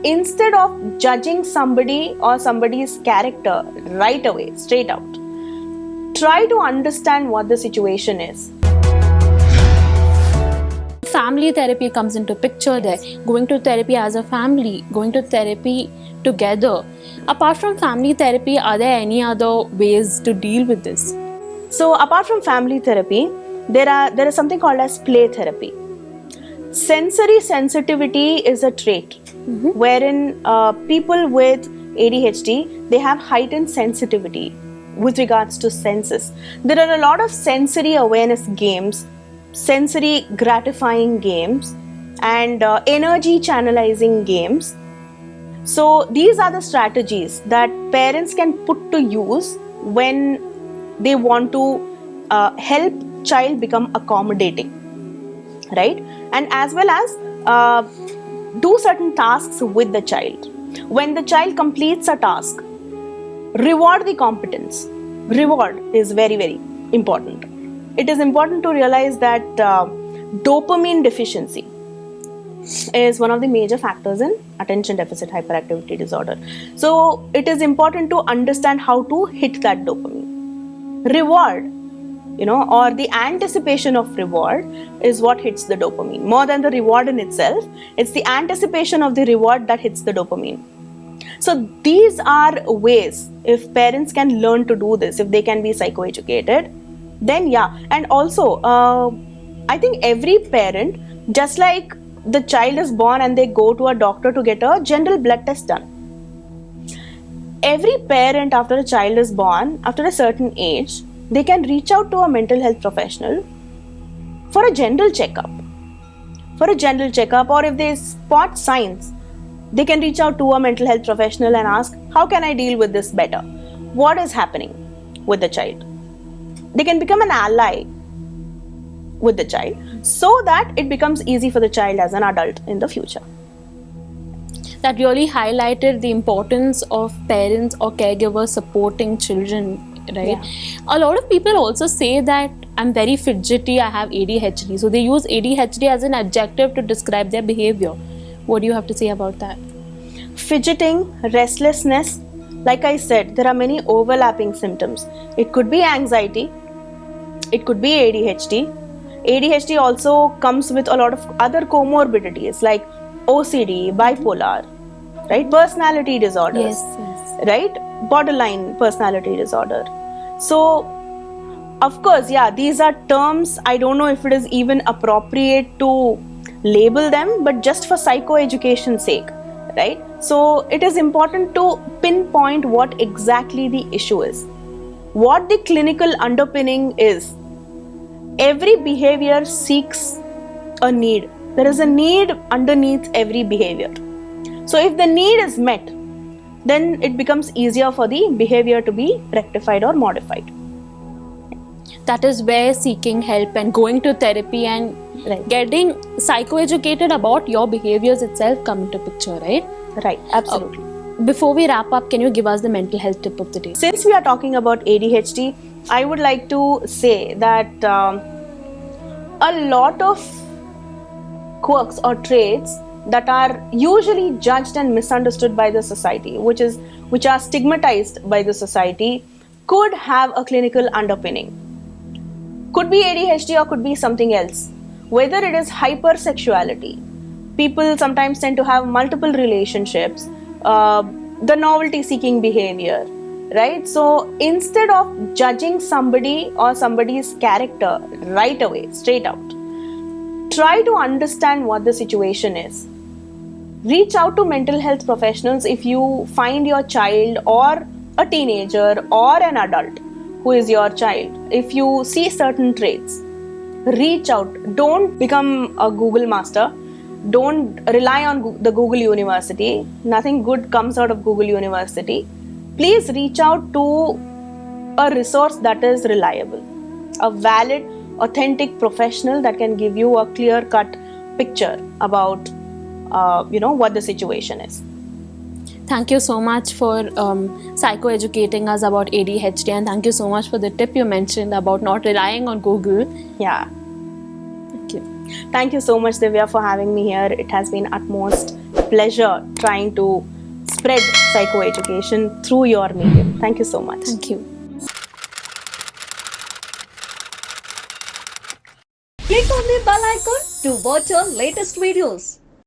instead of judging somebody or somebody's character right away, straight out, try to understand what the situation is. Family therapy comes into picture there. Going to therapy as a family, going to therapy together. Apart from family therapy, are there any other ways to deal with this? So apart from family therapy, there is something called as play therapy. Sensory sensitivity is a trait wherein people with ADHD, they have heightened sensitivity with regards to senses. There are a lot of sensory awareness games, sensory gratifying games, and energy channelizing games. So these are the strategies that parents can put to use when they want to help child become accommodating, right? And as well as do certain tasks with the child. When the child completes a task, reward the competence. Reward is very, very important. It is important to realize that dopamine deficiency is one of the major factors in attention deficit hyperactivity disorder. So it is important to understand how to hit that dopamine. Reward, or the anticipation of reward is what hits the dopamine. More than the reward in itself, it's the anticipation of the reward that hits the dopamine. So these are ways, if parents can learn to do this, if they can be psychoeducated, then yeah. And also, I think every parent, just like the child is born and they go to a doctor to get a general blood test done, every parent after a child is born, after a certain age, they can reach out to a mental health professional for a general checkup. Or if they spot signs, they can reach out to a mental health professional and ask, how can I deal with this better? What is happening with the child? They can become an ally with the child so that it becomes easy for the child as an adult in the future. That really highlighted the importance of parents or caregivers supporting children, right? Yeah. A lot of people also say that I'm very fidgety, I have ADHD. So they use ADHD as an adjective to describe their behavior. What do you have to say about that? Fidgeting, restlessness, like I said, there are many overlapping symptoms. It could be anxiety, it could be ADHD. ADHD also comes with a lot of other comorbidities like OCD, bipolar, right? Personality disorders, Yes. right? Borderline personality disorder. So, of course, yeah, these are terms. I don't know if it is even appropriate to label them, but just for psychoeducation's sake, right? So it is important to pinpoint what exactly the issue is, what the clinical underpinning is. Every behavior seeks a need. There is a need underneath every behavior. So if the need is met, then it becomes easier for the behavior to be rectified or modified. That is where seeking help and going to therapy and getting psychoeducated about your behaviors itself come into picture, right? Right, absolutely. Before we wrap up, can you give us the mental health tip of the day? Since we are talking about ADHD, I would like to say that a lot of quirks or traits that are usually judged and misunderstood by the society, which are stigmatized by the society, could have a clinical underpinning. Could be ADHD or could be something else. Whether it is hypersexuality, people sometimes tend to have multiple relationships, the novelty-seeking behavior, right? So instead of judging somebody or somebody's character right away, straight out, try to understand what the situation is. Reach out to mental health professionals if you find your child or a teenager or an adult who is your child. If you see certain traits, reach out. Don't become a Google master. Don't rely on the Google University. Nothing good comes out of Google University. Please reach out to a resource that is reliable, a valid, authentic professional that can give you a clear-cut picture about what the situation is. Thank you so much for psychoeducating us about ADHD, and thank you so much for the tip you mentioned about not relying on Google. Yeah. Thank you. Thank you so much, Divya, for having me here. It has been utmost pleasure trying to spread psychoeducation through your medium. Thank you so much. Thank you. Click on the bell icon to watch our latest videos.